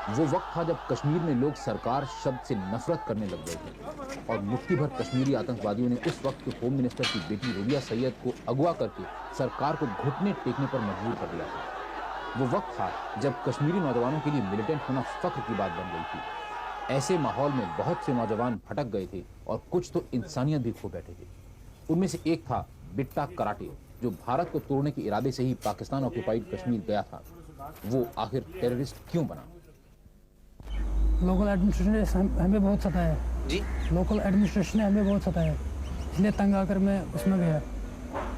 वो वक्त था जब कश्मीर में लोग सरकार शब्द से नफरत करने लग गए थे और मुट्ठी भर कश्मीरी आतंकवादियों ने उस वक्त के होम मिनिस्टर की बेटी रबिया सैयद को अगवा करके सरकार को घुटने टेकने पर मजबूर कर दिया था। वो वक्त था जब कश्मीरी नौजवानों के लिए मिलिटेंट होना फख्र की बात बन गई थी। ऐसे माहौल में बहुत से नौजवान भटक गए थे और कुछ तो इंसानियत भी खो बैठे थे। उनमें से एक था बिट्टा कराटे, जो भारत को तोड़ने के इरादे से ही पाकिस्तान ऑक्यूपाइड कश्मीर गया था। वो आखिर टेररिस्ट क्यों बना? लोकल एडमिनिस्ट्रेशन ने हमें बहुत सताया जी, लोकल एडमिनिस्ट्रेशन ने हमें बहुत सताया, इसलिए तंग आकर मैं उसमें गया।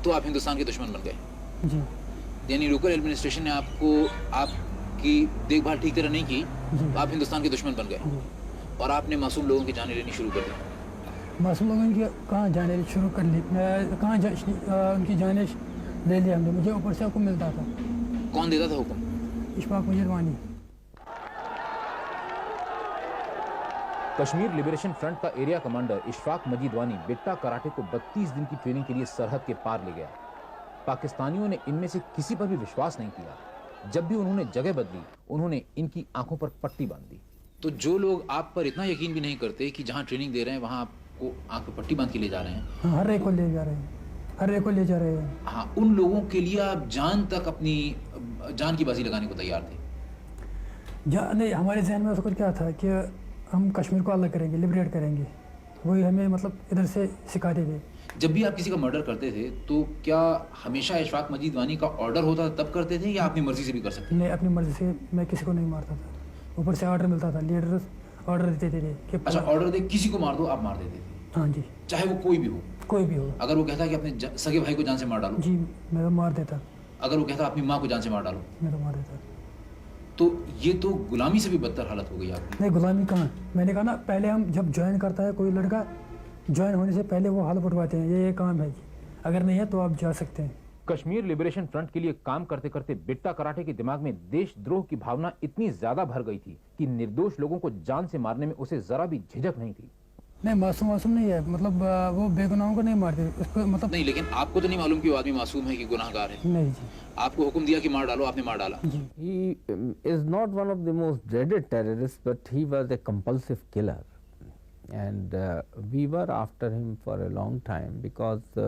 तो आप हिंदुस्तान के दुश्मन बन गए? जी यानी लोकल एडमिनिस्ट्रेशन ने आपको आपकी देखभाल ठीक तरह नहीं की, तो आप हिंदुस्तान के दुश्मन बन गए और आपने मासूम लोगों की जानें लेनी शुरू कर दी। मासूम लोगों की कहाँ जाने शुरू कर ली, कहाँ उनकी जाने ले ली हमने। मुझे ऊपर से हुक्म मिलता था। कौन देता था हुक्म? इशफाक मजीद वानी। कश्मीर लिबरेशन फ्रंट का एरिया कमांडर इशफाक मजीद वानी बिट्टा कराटे को 32 दिन की ट्रेनिंग के लिए सरहद के पार ले गया। पाकिस्तानियों ने इनमें से किसी पर भी विश्वास नहीं किया। जब भी उन्होंने जगह बदली, उन्होंने इनकी आंखों पर पट्टी बांध दी। तो जो लोग आप पर इतना यकीन भी नहीं करते कि जहां ट्रेनिंग दे रहे हैं वहां आपको आंख पर पट्टी बांध के ले जा रहे हैं, हर एक को ले जा रहे हैं, हर एक को ले जा रहे हैं। हाँ, उन लोगों के लिए आप जान तक अपनी जान की बाजी लगाने को तैयार थे? नहीं, हमारे जहन में उसको क्या था कि हम कश्मीर को अलग करेंगे, लिबरेट करेंगे। वही हमें मतलब इधर से सिखाते थे। जब भी आप किसी का मर्डर करते थे तो क्या हमेशा इशफाक मजीद वानी का ऑर्डर होता था तब करते थे या अपनी मर्जी से भी कर सकते थे? नहीं, अपनी मर्जी से मैं किसी को नहीं मारता था। ऊपर से ऑर्डर मिलता था, लीडर ऑर्डर देते थे कि अच्छा, ऑर्डर दे किसी को मार दो, आप मार देते थे? हाँ जी, चाहे वो कोई भी हो? कोई भी हो। अगर वो कहता कि अपने सगे भाई को जान से मार डालो? जी, मैं तो मार देता। अगर वो कहता अपनी माँ को जान से मार डालो? मैं तो मार देता। तो ये तो गुलामी से भी बदतर हालत हो गई आपकी। नहीं, गुलामी कहाँ। मैंने कहा ना, पहले हम जब ज्वाइन करता है कोई लड़का, ज्वाइन होने से पहले वो हाल उठवाते हैं, ये काम है, अगर नहीं है तो आप जा सकते हैं। कश्मीर लिबरेशन फ्रंट के लिए काम करते करते बिट्टा कराटे के दिमाग में देशद्रोह की भावना इतनी ज्यादा भर गई थी कि निर्दोष लोगों को जान से मारने में उसे जरा भी झिझक नहीं थी। नहीं, मासूम नहीं है, मतलब वो बेगुनाहों को नहीं मारते उसको, मतलब नहीं, लेकिन आपको तो नहीं मालूम कि वो आदमी मासूम है कि गुनाहगार है? नहीं जी। आपको हुक्म दिया कि मार डालो, आपने मार डाला? जी। He is not one of the most dreaded terrorists, but he was a compulsive killer, and we were after him for a long time because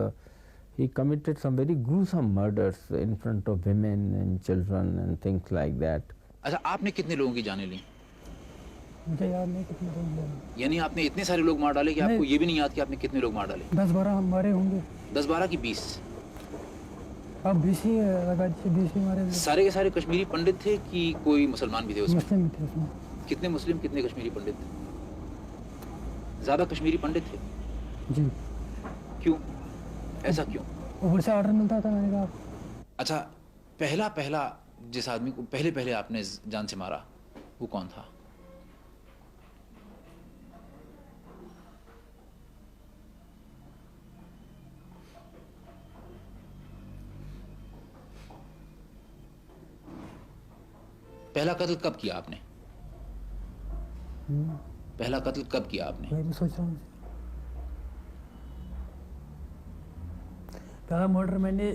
he committed some very gruesome murders in front of women and children and things like that. अच्छा, आपने कितने लोगों की जानें ली? मुझे याद नहीं कितने लोग हैं। यानी आपने इतने सारे लोग मार डाले कि आपको ये भी नहीं याद कि आपने कितने लोग मार डाले? 10-12 हमारे होंगे। 10-12 की 20? अब 20 ही लगा दीजिए, 20 ही हमारे। सारे के सारे कश्मीरी पंडित थे कि कोई मुसलमान भी थे उसमें? मुस्लिम थे उसमें। कितने मुस्लिम, कितने कश्मीरी पंडित थे? ज्यादा कश्मीरी पंडित थे? जी। क्यों, ऐसा क्यों? ऊपर से ऑर्डर मिलता था, मैंने कहा। अच्छा, पहला जिस आदमी को पहले आपने जान से मारा वो कौन था? पहला कत्ल कब किया आपने? पहला कत्ल कब किया आपने? वही मैं सोच रहा हूँ। पहला मर्डर मैंने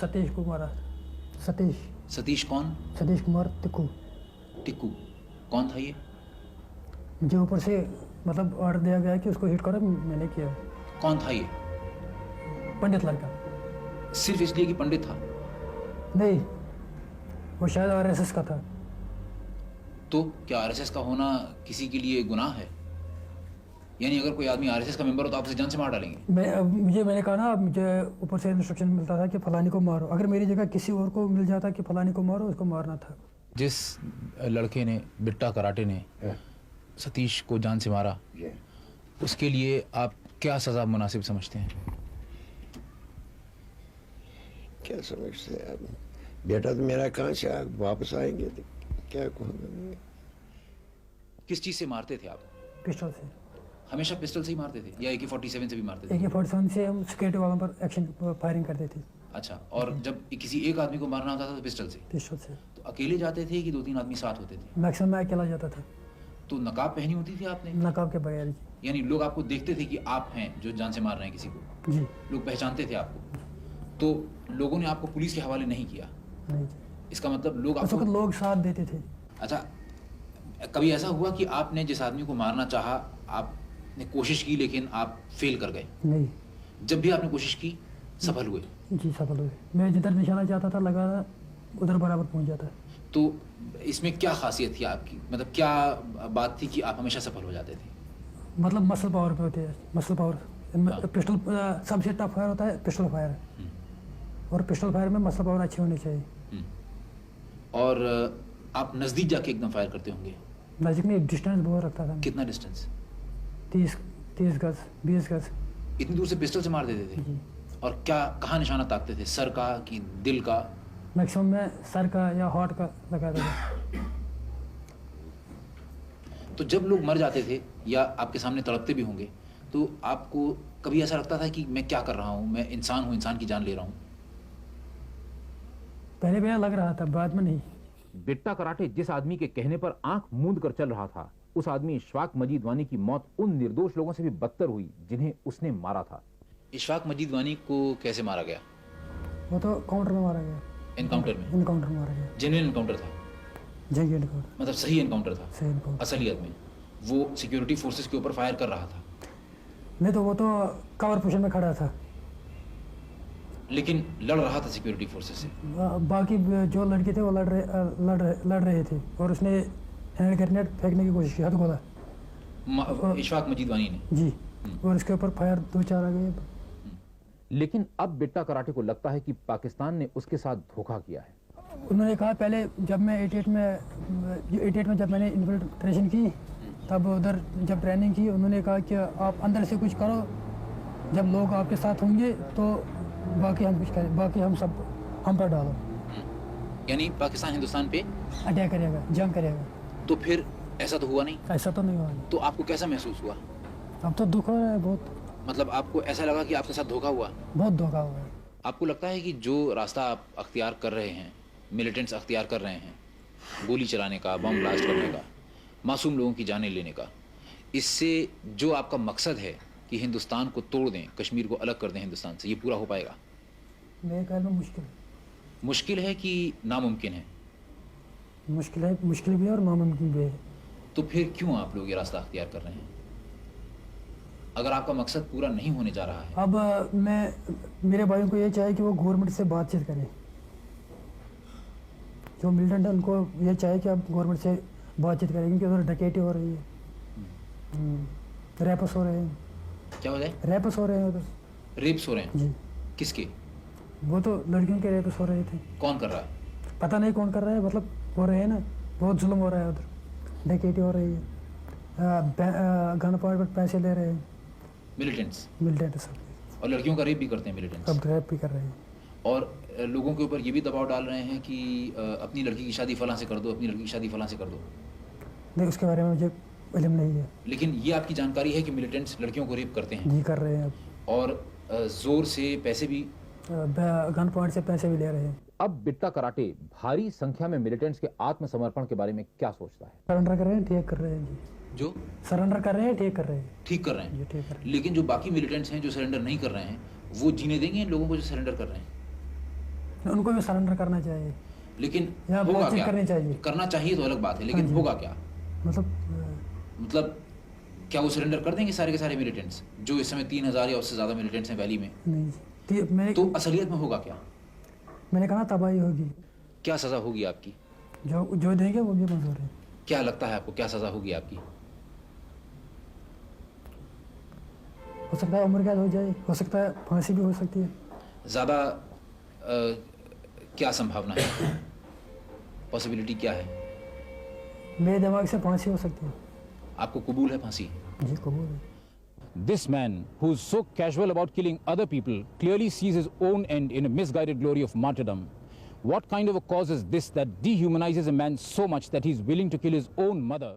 सतीश को मारा। सतीश कौन? सतीश कुमार टिक्कू। टिक्कू कौन था ये? मुझे ऊपर से मतलब ऑर्डर दिया गया कि उसको हिट करो, मैंने किया। कौन था ये? पंडित लड़का। सिर्फ इसलिए कि पंडित था? नहीं, वो शायद आरएसएस का था। तो क्या आरएसएस का होना किसी के लिए गुनाह है? यानी अगर कोई आदमी आरएसएस का मेंबर हो तो आप उसे जान से मार डालेंगे? मैंने कहा ना, मुझे ऊपर से इंस्ट्रक्शन मिलता था कि फलानी को मारो। अगर मेरी जगह किसी और को मिल जाता कि फलानी को मारो, उसको मारना था। जिस लड़के ने, बिट्टा कराटे ने सतीश को जान से मारा, उसके लिए आप क्या सजा मुनासिब समझते हैं? क्या समझते हैं आप? बेटा तो मेरा कहाँ से वापस आएंगे तो क्या कहूँगा। किस चीज से मारते थे आप? पिस्टल से। हमेशा पिस्टल से ही मारते थे या AK-47 से भी मारते थे? AK-47 से हम सिक्योरिटी वालों पर एक्शन फायरिंग करते थे। अच्छा, और जब किसी एक आदमी को मारना होता था तो पिस्टल से? पिस्टल से। तो अकेले जाते थे कि 2-3 आदमी साथ होते थे? मैक्सिमम मैं अकेला जाता था। तो नकाब पहनी होती थी आपने? नकाब के बगैर। यानी लोग आपको देखते थे कि आप हैं जो जान से मार रहे हैं किसी को? जी। लोग पहचानते थे आपको? तो लोगों ने आपको पुलिस के हवाले नहीं किया? नहीं। इसका मतलब लोग उस वक्त लोग साथ देते थे। अच्छा, कभी ऐसा हुआ कि आपने जिस आदमी को मारना चाहा, आपने कोशिश की लेकिन आप फेल कर गए? नहीं जब भी आपने कोशिश की सफल हुए? जी, सफल हुए। मैं जिधर निशाना चाहता था लगा उधर बराबर पहुंच जाता। तो इसमें क्या खासियत थी आपकी, मतलब क्या बात थी कि आप हमेशा सफल हो जाते थे? मतलब मसल पावर पे होते हैं, मसल पावर। हाँ। पिस्टल सबसे टफ फायर होता है पिस्टल फायर, और पिस्टल फायर में मसल पावर अच्छी होनी चाहिए। और आप नजदीक जाके एकदम फायर करते होंगे? नजीक में एक डिस्टेंस बहुत रखता था मैं, कितना डिस्टेंस? 30 गज 20 गज। इतनी दूर से पिस्टल से मार देते थे? जी, और क्या कहाँ निशाना ताकते थे, सर का कि दिल का? मैक्सिमम मैं सर का या हार्ट का लगाता था। तो जब लोग मर जाते थे या आपके सामने तड़पते भी होंगे, तो आपको कभी ऐसा लगता था कि मैं क्या कर रहा हूँ, मैं इंसान हूँ, इंसान की जान ले रहा हूँ? पहले भैया लग रहा था, बाद में नहीं। बिट्टा कराटे जिस आदमी के कहने पर आंख मूंद कर चल रहा था, उस आदमी इशफाक मजीद वानी की मौत उन निर्दोष लोगों से भी बदतर हुई जिन्हें उसने मारा था। इशफाक मजीद वानी को कैसे मारा गया? वो तो काउंटर में मारा गया, एनकाउंटर में? इनकाउंटर में मारा गया। जेन्युइन एनकाउंटर था, जंग एनकाउंटर, मतलब सही एनकाउंटर था? सही इनकाउंटर। असलियत में वो सिक्योरिटी फोर्सेस के ऊपर फायर कर रहा था, नहीं तो वो तो कवर पोजीशन में खड़ा था। लेकिन लड़ रहा था सिक्योरिटी फोर्सेस से। बाकी जो लड़के थे वो लड़ रहे थे, और उसने हैंड ग्रेनेड फेंकने की कोशिश की, हथगोला। इशफाक मजीद वानी ने? जी, और इसके ऊपर फायर 2-4 आ गए। लेकिन अब बिट्टा कराटे को लगता है कि पाकिस्तान ने उसके साथ धोखा किया है। उन्होंने कहा पहले जब मैं 88 में जब मैंने इन्फिल्ट्रेशन की, तब उधर जब ट्रेनिंग की, उन्होंने कहा कि आप अंदर से कुछ करो, जब लोग आपके साथ होंगे तो बाकी हम कुछ करें, बाकी हम सब हम पर डालो। यानी पाकिस्तान हिंदुस्तान पे अटैक करेगा, जंग करेगा। तो फिर ऐसा तो हुआ नहीं? ऐसा तो नहीं हुआ। तो आपको कैसा महसूस हुआ? अब तो दुख हो रहा है बहुत, मतलब आपको ऐसा लगा कि आपके साथ धोखा हुआ? बहुत धोखा हुआ है। आपको लगता है कि जो रास्ता आप अख्तियार कर रहे हैं, मिलिटेंट्स अख्तियार कर रहे हैं, गोली चलाने का, बम ब्लास्ट करने का, मासूम लोगों की जानें लेने का, इससे जो आपका मकसद है कि हिंदुस्तान को तोड़ दें, कश्मीर को अलग कर दें हिंदुस्तान से, ये पूरा हो पाएगा? मेरे ख्याल में मुश्किल है कि नामुमकिन है? मुश्किल है, मुश्किल भी है और नामुमकिन भी है। तो फिर क्यों आप लोग ये रास्ता अख्तियार कर रहे हैं अगर आपका मकसद पूरा नहीं होने जा रहा है? अब मैं मेरे भाइयों को ये चाहिए कि वो गवर्नमेंट से बातचीत करें। जो मिलिटेंट है उनको ये चाहिए कि अब गवर्नमेंट से बातचीत करें, क्योंकि उधर डकैती हो रही है, रैप्स हो रहे हैं। क्या हो जाए? रैप्स हो रहे हैं उधर। रेप्स हो रहे हैं? जी, किसके? वो तो लड़कियों के रेप्स हो रहे थे। कौन कर रहा है? पता नहीं कौन कर रहा है, मतलब हो रहे हैं ना, बहुत जुल्म हो रहा है उधर, डकैती हो रही है, गन पॉइंट पर पैसे ले रहे हैं मिलिटेंट्स? मिलिटेंट सब। और लड़कियों का रेप भी करते हैं मिलिटेंट्स? अब रैप भी कर रहे हैं। और लोगों के ऊपर ये भी दबाव डाल रहे हैं कि अपनी लड़की की शादी फलां से कर दो, अपनी लड़की की शादी फलां से कर दो। नहीं, उसके बारे में मुझे इल्म नहीं है। लेकिन ये आपकी जानकारी है कि मिलिटेंट्स लड़कियों को रेप करते हैं? जी, कर रहे हैं अब, और जोर से पैसे भी, गन पॉइंट से पैसे भी ले रहे हैं। अब बिट्टा कराटे भारी संख्या में मिलिटेंट्स के आत्मसमर्पण के बारे में क्या सोचता है? सरेंडर कर रहे हैं, ठीक कर रहे हैं जी। जो सरेंडर कर रहे हैं, ठीक कर रहे हैं। ठीक कर रहे हैं? ये ठीक कर रहे हैं। लेकिन जो बाकी मिलिटेंट्स हैं जो सरेंडर नहीं कर रहे हैं, वो जीने देंगे इन लोगों को जो सरेंडर कर रहे हैं? उनको भी सरेंडर करना चाहिए, लेकिन या होगा बातचीत क्या? करनी चाहिए। करना चाहिए तो अलग बात है, लेकिन हाँ जी। होगा क्या? मतलब क्या वो सरेंडर कर देंगे सारे के सारे मिलिटेंट्स जो इस समय 3000 या उससे ज़्यादा मिलिटेंट्स हैं वैली में? नहीं जी, तो असलियत में होगा क्या? मैंने कहा तबाही होगी। क्या सज़ा होगी आपकी? जो देंगे वो भी मंजूर है। क्या लगता है आपको, क्या सज़ा होगी आपकी? हो सकता है उम्र कैद हो जाए, हो सकता है फांसी भी हो सकती है। ज़्यादा क्या संभावना है, पॉसिबिलिटी क्या है? मेरे दिमाग से फांसी हो सकती है। आपको कबूल है फांसी? जी, कबूल है। This man, who's so casual about killing other people, clearly sees his own end in a misguided glory of martyrdom. What kind of a cause is this that dehumanizes a man so much that he's willing to kill his own mother?